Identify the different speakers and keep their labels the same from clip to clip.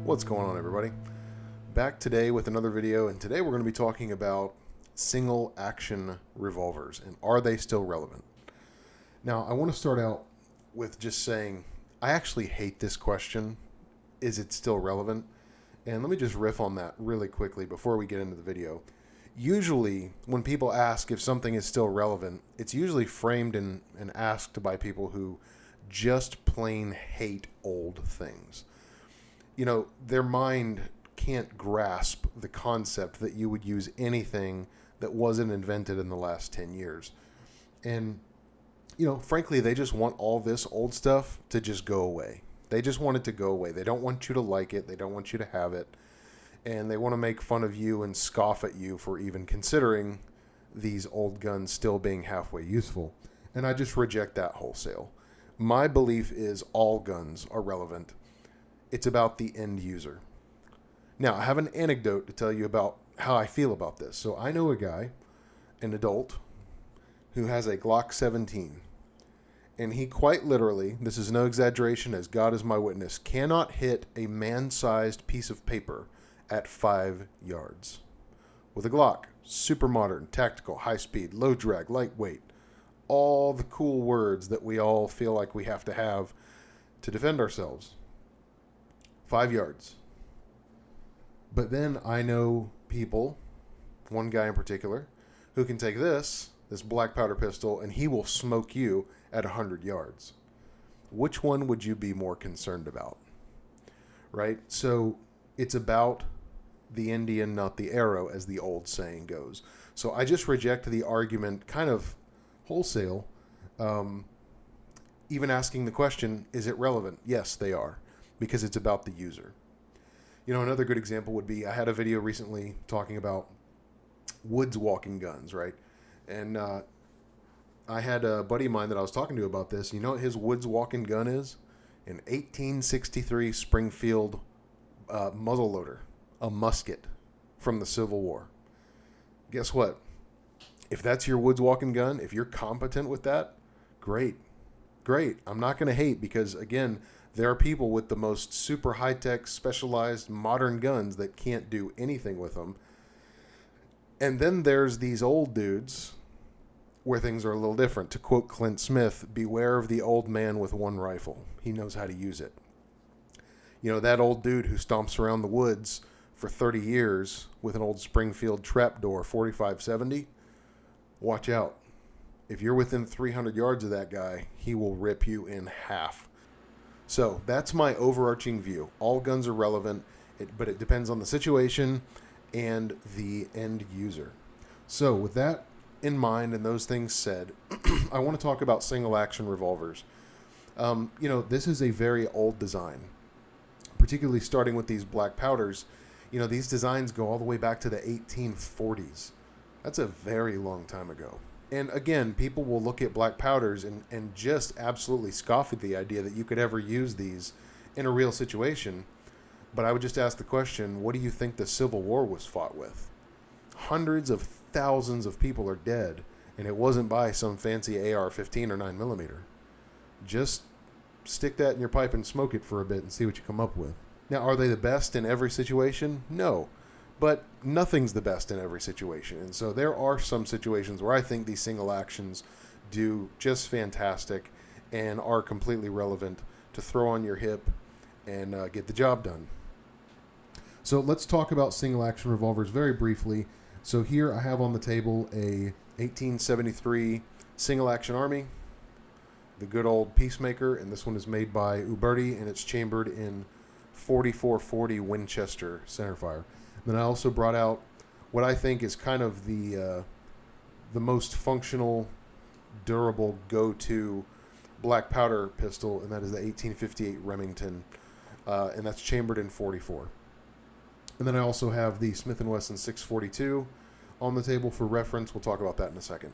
Speaker 1: What's going on, everybody? Back today with another video, and today we're going to be talking about single action revolvers and are they still relevant? Now, I want to start out with just saying I actually hate this question. Is it still relevant? And let me just riff on that really quickly before we get into the video. Usually, when people ask if something is still relevant, it's usually framed and asked by people who just plain hate old things. You know, their mind can't grasp the concept that you would use anything that wasn't invented in the last 10 years. And, you know, frankly, they just want all this old stuff to just go away. They just want it to go away. They don't want you to like it. They don't want you to have it. And they want to make fun of you and scoff at you for even considering these old guns still being halfway useful. And I just reject that wholesale. My belief is all guns are relevant. It's about the end user. Now, I have an anecdote to tell you about how I feel about this. So I know a guy, an adult, who has a Glock 17. And he quite literally, this is no exaggeration, as God is my witness, cannot hit a man-sized piece of paper at 5 yards. With a Glock, super modern, tactical, high speed, low drag, lightweight, all the cool words that we all feel like we have to defend ourselves. 5 yards. But then I know people, one guy in particular, who can take this black powder pistol, and he will smoke you at 100 yards. Which one would you be more concerned about? Right? So it's about the Indian, not the arrow, as the old saying goes. So I just reject the argument kind of wholesale. Even asking the question, is it relevant? Yes, they are. Because it's about the user. You know, another good example would be, I had a video recently talking about woods walking guns, right? And I had a buddy of mine that I was talking to about this. You know what his woods walking gun is? An 1863 Springfield muzzleloader, a musket from the Civil War. Guess what? If that's your woods walking gun, if you're competent with that, great. Great. I'm not going to hate because, again, there are people with the most super high-tech, specialized, modern guns that can't do anything with them. And then there's these old dudes where things are a little different. To quote Clint Smith, beware of the old man with one rifle. He knows how to use it. You know, that old dude who stomps around the woods for 30 years with an old Springfield trapdoor 4570, watch out. If you're within 300 yards of that guy, he will rip you in half. So that's my overarching view. All guns are relevant, but it depends on the situation and the end user. So with that in mind and those things said, I want to talk about single action revolvers. You know, this is a very old design, particularly starting with these black powders. You know, these designs go all the way back to the 1840s. That's a very long time ago. And again, people will look at black powders and just absolutely scoff at the idea that you could ever use these in a real situation. But I would just ask the question, what do you think the Civil War was fought with? Hundreds of thousands of people are dead, and it wasn't by some fancy AR-15 or 9mm. Just stick that in your pipe and smoke it for a bit and see what you come up with. Now, are they the best in every situation? No. But nothing's the best in every situation. And so there are some situations where I think these single actions do just fantastic and are completely relevant to throw on your hip and get the job done. So let's talk about single action revolvers very briefly. So here I have on the table a 1873 single action Army, the good old Peacemaker, and this one is made by Uberti, and it's chambered in 4440 Winchester centerfire. Then I also brought out what I think is kind of the most functional, durable, go-to black powder pistol, and that is the 1858 Remington, and that's chambered in 44. And then I also have the Smith & Wesson 642 on the table for reference. We'll talk about that in a second.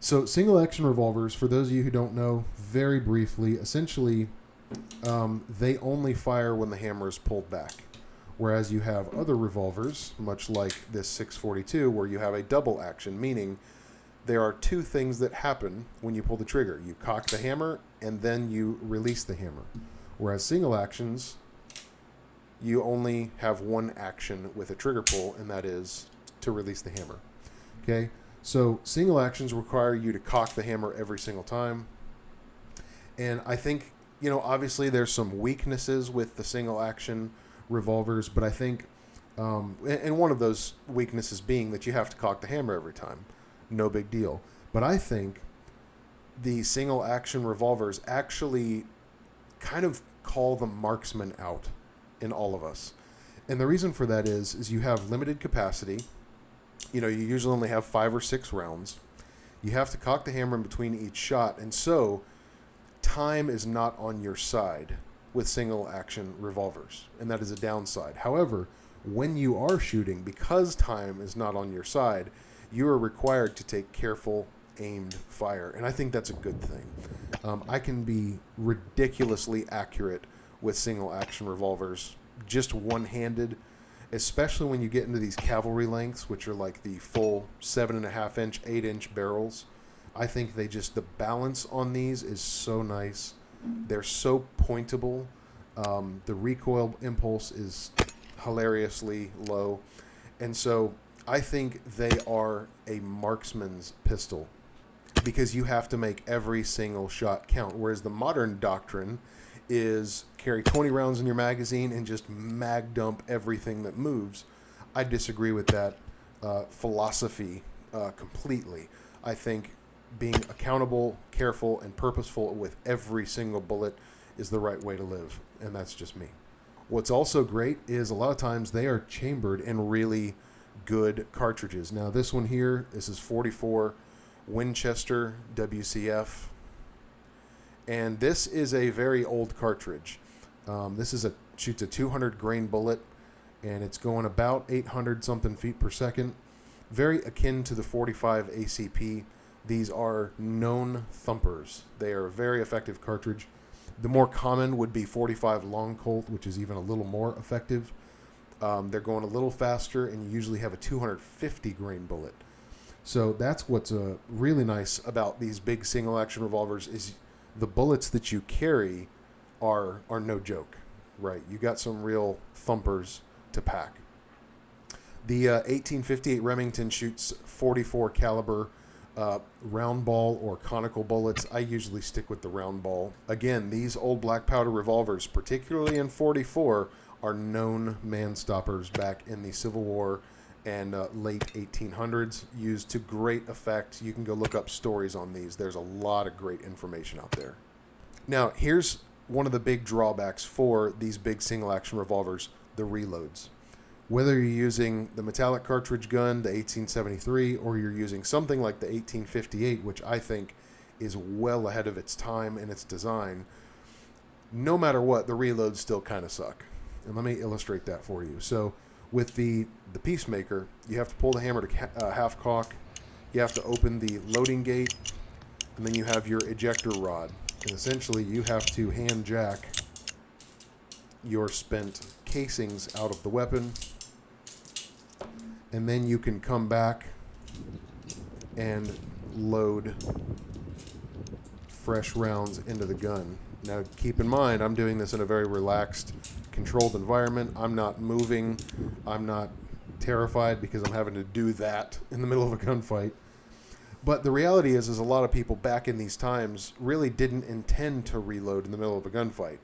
Speaker 1: So single-action revolvers, for those of you who don't know, very briefly, essentially, they only fire when the hammer is pulled back. Whereas you have other revolvers, much like this 642, where you have a double action, meaning there are two things that happen when you pull the trigger. You cock the hammer, and then you release the hammer. Whereas single actions, you only have one action with a trigger pull, and that is to release the hammer. Okay, so single actions require you to cock the hammer every single time. And I think, obviously there's some weaknesses with the single action revolvers, but I think, and one of those weaknesses being that you have to cock the hammer every time. No big deal. But I think the single action revolvers actually kind of call the marksman out in all of us. And the reason for that is you have limited capacity. You usually only have 5 or 6 rounds. You have to cock the hammer in between each shot. And so time is not on your side with single action revolvers. And that is a downside. However, when you are shooting, because time is not on your side, you are required to take careful, aimed fire. And I think that's a good thing. I can be ridiculously accurate with single action revolvers, just one-handed, especially when you get into these cavalry lengths, which are like the full 7.5 inch, 8 inch barrels. I think the balance on these is so nice. They're so pointable. The recoil impulse is hilariously low. And so I think they are a marksman's pistol because you have to make every single shot count. Whereas the modern doctrine is carry 20 rounds in your magazine and just mag dump everything that moves. I disagree with that philosophy completely. I think being accountable, careful, and purposeful with every single bullet is the right way to live, and that's just me. What's also great is a lot of times they are chambered in really good cartridges. Now this one here, this is 44 Winchester WCF, and this is a very old cartridge. This shoots a 200 grain bullet, and it's going about 800 something feet per second. Very akin to the 45 ACP. These are known thumpers. They are a very effective cartridge. The more common would be 45 Long Colt, which is even a little more effective. They're going a little faster, and you usually have a 250 grain bullet. So that's what's really nice about these big single action revolvers is the bullets that you carry are no joke, right? You got some real thumpers to pack. The 1858 Remington shoots 44 caliber round ball or conical bullets. I usually stick with the round ball. Again, these old black powder revolvers, particularly in 44, are known man stoppers back in the Civil War and late 1800s, used to great effect. You can go look up stories on these. There's a lot of great information out there. Now, here's one of the big drawbacks for these big single action revolvers, the reloads. Whether you're using the metallic cartridge gun, the 1873, or you're using something like the 1858, which I think is well ahead of its time in its design, no matter what, the reloads still kind of suck. And let me illustrate that for you. So with the Peacemaker, you have to pull the hammer to half cock, you have to open the loading gate, and then you have your ejector rod. And essentially you have to hand jack your spent casings out of the weapon, and then you can come back and load fresh rounds into the gun. Now keep in mind, I'm doing this in a very relaxed, controlled environment. I'm not moving. I'm not terrified because I'm having to do that in the middle of a gunfight. But the reality is a lot of people back in these times really didn't intend to reload in the middle of a gunfight.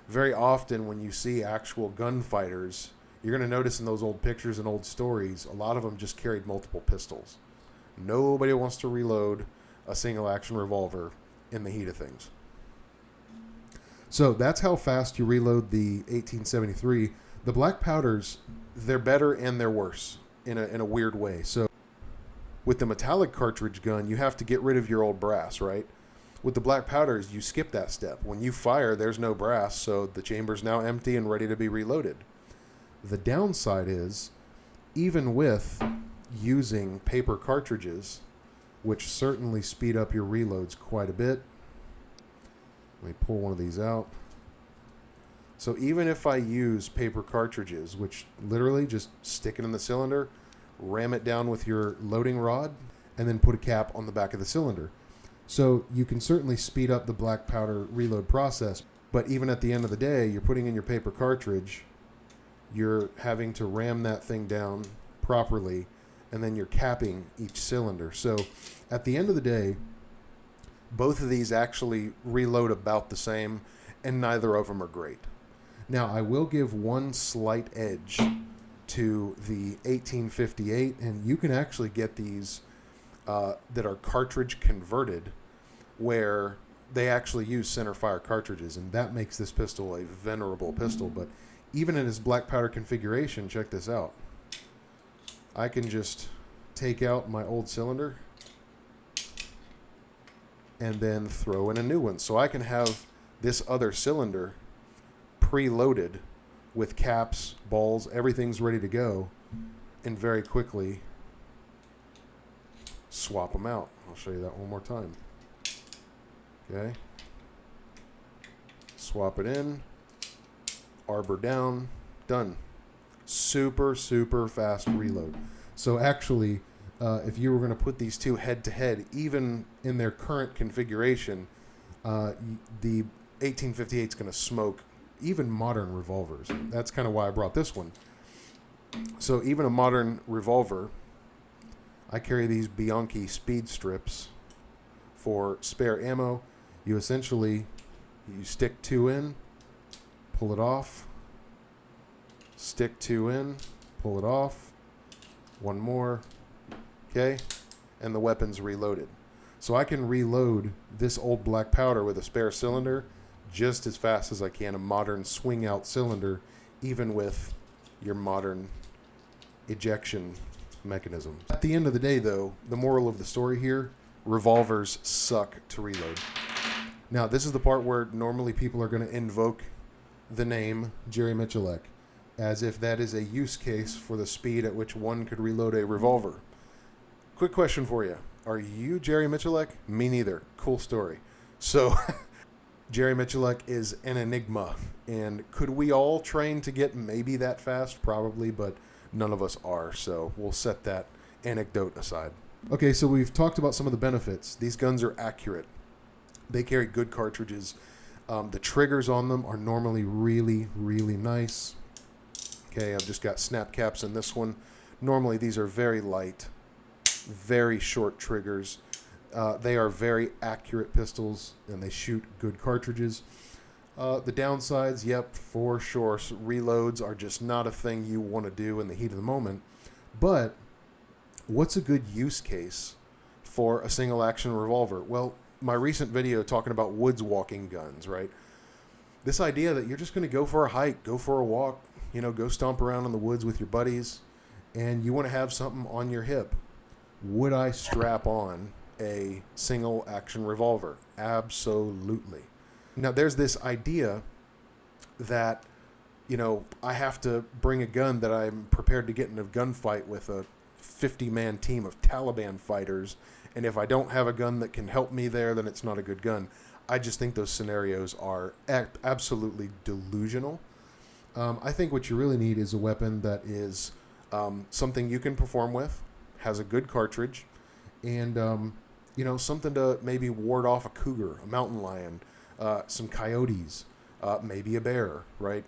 Speaker 1: Very often when you see actual gunfighters, you're going to notice in those old pictures and old stories, a lot of them just carried multiple pistols. Nobody wants to reload a single action revolver in the heat of things. So that's how fast you reload the 1873. The black powders, they're better and they're worse in a weird way. So with the metallic cartridge gun, you have to get rid of your old brass, right? With the black powders, you skip that step. When you fire, there's no brass, so the chamber's now empty and ready to be reloaded. The downside is, even with using paper cartridges, which certainly speed up your reloads quite a bit. Let me pull one of these out. So even if I use paper cartridges, which literally just stick it in the cylinder, ram it down with your loading rod, and then put a cap on the back of the cylinder. So you can certainly speed up the black powder reload process, but even at the end of the day, you're putting in your paper cartridge, you're having to ram that thing down properly, and then you're capping each cylinder. So at the end of the day, both of these actually reload about the same, and neither of them are great. Now, I will give one slight edge to the 1858, and you can actually get these that are cartridge converted, where they actually use center fire cartridges, and that makes this pistol a venerable pistol. But even in its black powder configuration, check this out. I can just take out my old cylinder and then throw in a new one. So I can have this other cylinder preloaded with caps, balls, everything's ready to go, and very quickly swap them out. I'll show you that one more time. Okay. Swap it in, arbor down, done. Super, super fast reload. So actually, if you were going to put these two head to head, even in their current configuration, the 1858 is going to smoke even modern revolvers. That's kind of why I brought this one. So even a modern revolver, I carry these Bianchi speed strips for spare ammo. You essentially, you stick two in, pull it off, stick two in, pull it off, one more, okay, and the weapon's reloaded. So I can reload this old black powder with a spare cylinder just as fast as I can a modern swing out cylinder, even with your modern ejection mechanism. At the end of the day, though, the moral of the story here, revolvers suck to reload. Now, this is the part where normally people are going to invoke the name Jerry Michalek, as if that is a use case for the speed at which one could reload a revolver. Quick question for you. Are you Jerry Michalek? Me neither. Cool story. So, Jerry Michalek is an enigma. And could we all train to get maybe that fast? Probably, but none of us are. So, we'll set that anecdote aside. Okay, so we've talked about some of the benefits. These guns are accurate. They carry good cartridges. The triggers on them are normally really, really nice. Okay, I've just got snap caps in this one. Normally, these are very light, very short triggers. They are very accurate pistols, and they shoot good cartridges. The downsides, yep, for sure. Reloads are just not a thing you want to do in the heat of the moment. But what's a good use case for a single-action revolver? Well, my recent video talking about woods walking guns, right? This idea that you're just going to go for a hike, go for a walk, go stomp around in the woods with your buddies, and you want to have something on your hip. Would I strap on a single action revolver? Absolutely. Now, there's this idea that, I have to bring a gun that I'm prepared to get in a gunfight with a 50-man team of Taliban fighters, and if I don't have a gun that can help me there, then it's not a good gun. I just think those scenarios are absolutely delusional. I think what you really need is a weapon that is something you can perform with, has a good cartridge, and something to maybe ward off a cougar, a mountain lion, some coyotes, maybe a bear, right?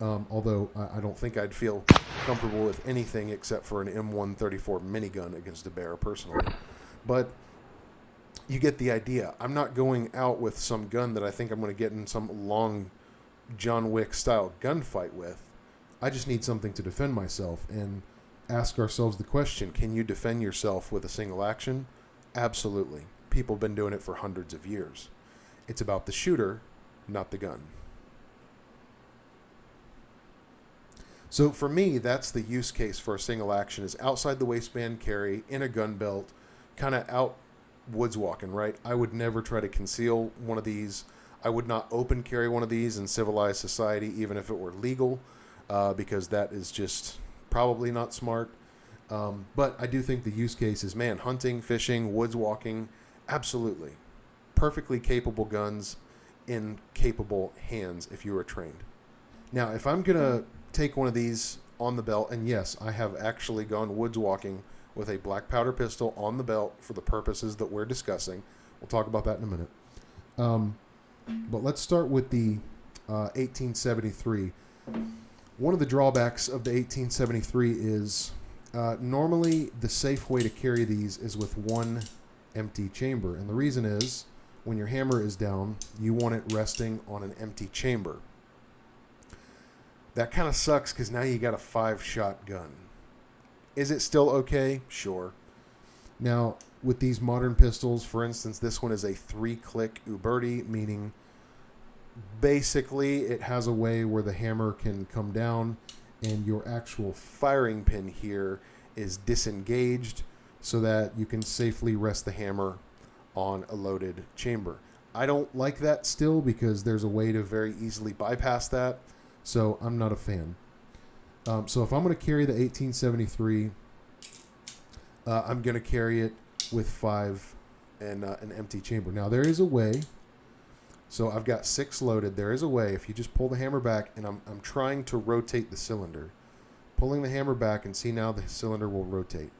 Speaker 1: Although I don't think I'd feel comfortable with anything except for an M134 minigun against a bear personally. But you get the idea. I'm not going out with some gun that I think I'm going to get in some long John Wick style gunfight with. I just need something to defend myself and ask ourselves the question, can you defend yourself with a single action? Absolutely. People have been doing it for hundreds of years. It's about the shooter, not the gun. So for me, that's the use case for a single action, is outside the waistband carry, in a gun belt, kind of out woods walking, right? I would never try to conceal one of these. I would not open carry one of these in civilized society, even if it were legal, because that is just probably not smart. But I do think the use case is, hunting, fishing, woods walking, absolutely. Perfectly capable guns in capable hands if you are trained. Now, if I'm going to take one of these on the belt, and yes, I have actually gone woods walking with a black powder pistol on the belt for the purposes that we're discussing. We'll talk about that in a minute. But let's start with the 1873. One of the drawbacks of the 1873 is normally the safe way to carry these is with one empty chamber. And the reason is when your hammer is down, you want it resting on an empty chamber. That kind of sucks because now you got a 5-shot gun. Is it still okay? Sure. Now, with these modern pistols, for instance, this one is a 3-click Uberti, meaning basically it has a way where the hammer can come down and your actual firing pin here is disengaged so that you can safely rest the hammer on a loaded chamber. I don't like that still because there's a way to very easily bypass that, so I'm not a fan. So if I'm going to carry the 1873, I'm going to carry it with 5 and an empty chamber. Now there is a way. So I've got 6 loaded. There is a way. If you just pull the hammer back, and I'm trying to rotate the cylinder, pulling the hammer back, and see now the cylinder will rotate.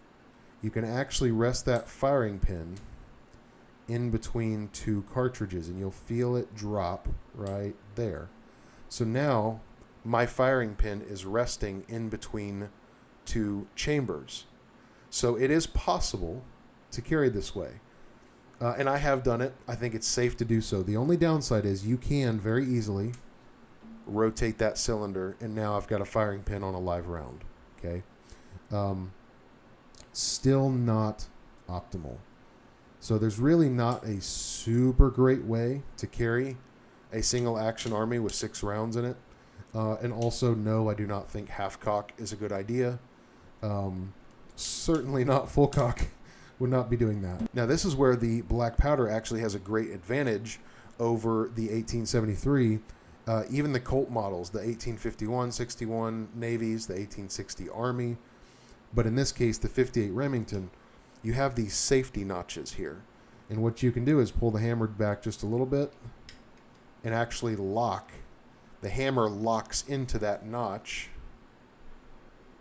Speaker 1: You can actually rest that firing pin in between 2 cartridges, and you'll feel it drop right there. So now my firing pin is resting in between 2 chambers. So it is possible to carry this way. And I have done it. I think it's safe to do so. The only downside is you can very easily rotate that cylinder, and now I've got a firing pin on a live round. Okay. Still not optimal. So there's really not a super great way to carry a single action army with 6 rounds in it. And also, no, I do not think half cock is a good idea. Certainly not full cock. Would not be doing that. Now, this is where the black powder actually has a great advantage over the 1873. Even the Colt models, the 1851, 61 Navies, the 1860 Army. But in this case, the 58 Remington, you have these safety notches here. And what you can do is pull the hammer back just a little bit and actually lock. The hammer locks into that notch.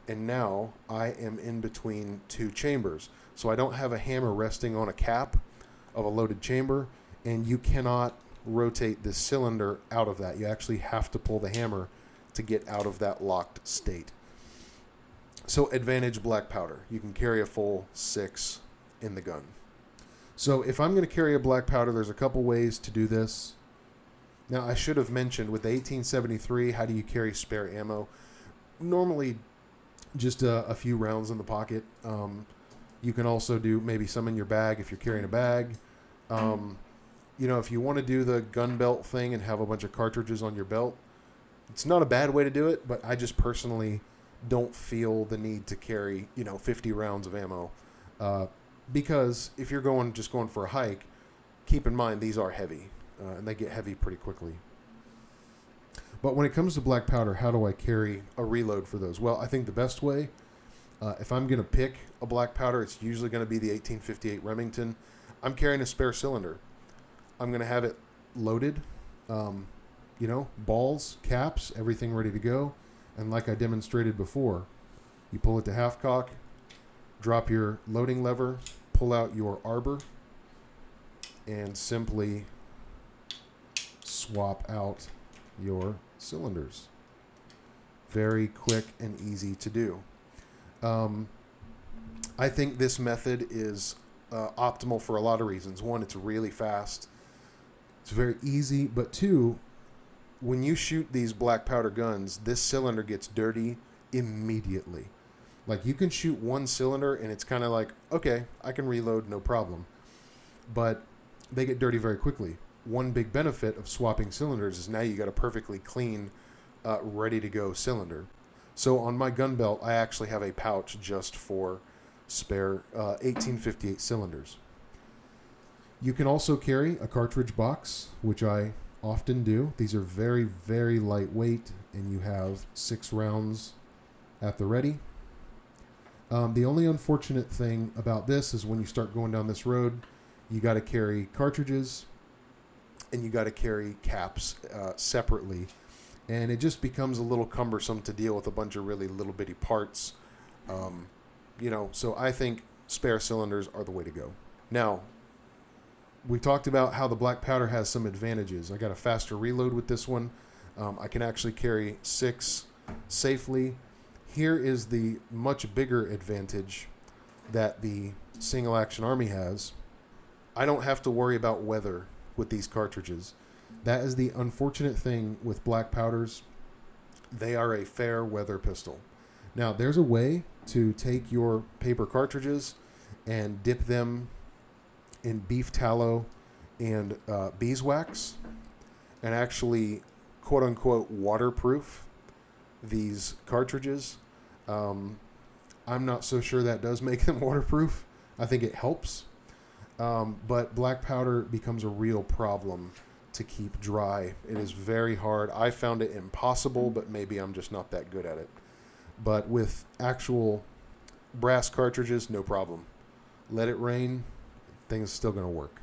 Speaker 1: And now I am in between 2 chambers. So I don't have a hammer resting on a cap of a loaded chamber, and you cannot rotate this cylinder out of that. You actually have to pull the hammer to get out of that locked state. So advantage black powder. You can carry a full 6 in the gun. So if I'm going to carry a black powder, there's a couple ways to do this. Now, I should have mentioned with the 1873, how do you carry spare ammo? Normally, just a few rounds in the pocket. You can also do maybe some in your bag if you're carrying a bag. If you want to do the gun belt thing and have a bunch of cartridges on your belt, it's not a bad way to do it, but I just personally don't feel the need to carry, 50 rounds of ammo. Because if you're just going for a hike, keep in mind these are heavy, and they get heavy pretty quickly. But when it comes to black powder, how do I carry a reload for those? Well, I think the best way, if I'm going to pick a black powder, it's usually going to be the 1858 Remington. I'm carrying a spare cylinder. I'm going to have it loaded, balls, caps, everything ready to go. And like I demonstrated before, you pull it to half cock, drop your loading lever, pull out your arbor, and simply swap out your cylinders. Very quick and easy to do. I think this method is optimal for a lot of reasons. One, it's really fast. It's very easy. But 2, when you shoot these black powder guns, this cylinder gets dirty immediately. Like, you can shoot one cylinder and it's kind of like, okay, I can reload, no problem. But they get dirty very quickly. One big benefit of swapping cylinders is now you got a perfectly clean, ready to go cylinder. So on my gun belt, I actually have a pouch just for spare 1858 cylinders. You can also carry a cartridge box, which I often do. These are very, very lightweight, and you have 6 rounds at the ready. The only unfortunate thing about this is when you start going down this road, you got to carry cartridges and you got to carry caps separately. And it just becomes a little cumbersome to deal with a bunch of really little bitty parts. So I think spare cylinders are the way to go. Now, we talked about how the black powder has some advantages. I got a faster reload with this one. I can actually carry 6 safely. Here is the much bigger advantage that the single action army has. I don't have to worry about weather with these cartridges. That is the unfortunate thing with black powders. They are a fair weather pistol. Now, there's a way to take your paper cartridges and dip them in beef tallow and beeswax and actually, quote unquote, waterproof these cartridges. I'm not so sure that does make them waterproof. I think it helps. But black powder becomes a real problem to keep dry. It is very hard. I found it impossible, but maybe I'm just not that good at it. But with actual brass cartridges, no problem. Let it rain, things still going to work.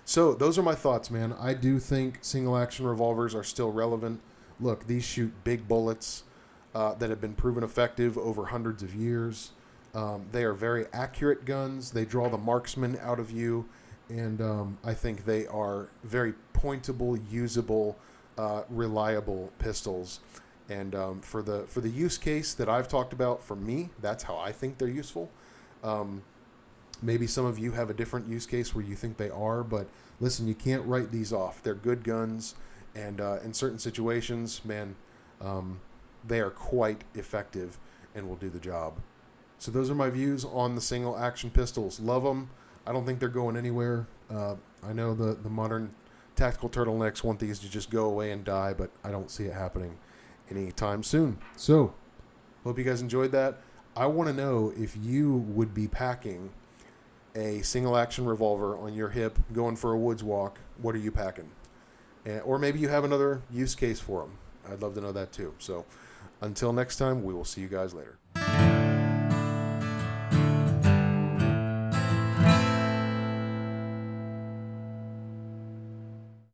Speaker 1: So those are my thoughts, man. I do think single action revolvers are still relevant. Look, these shoot big bullets that have been proven effective over hundreds of years. They are very accurate guns. They draw the marksman out of you. And I think they are very pointable, usable, reliable pistols. And for the use case that I've talked about, for me, that's how I think they're useful. Maybe some of you have a different use case where you think they are, but listen, you can't write these off. They're good guns, and in certain situations, man, they are quite effective and will do the job. So those are my views on the single action pistols. Love them. I don't think they're going anywhere. I know the modern tactical turtlenecks want these to just go away and die, but I don't see it happening anytime soon. So, hope you guys enjoyed that. I want to know if you would be packing a single action revolver on your hip going for a woods walk. What are you packing? Or maybe you have another use case for them. I'd love to know that too. So, until next time, we will see you guys later.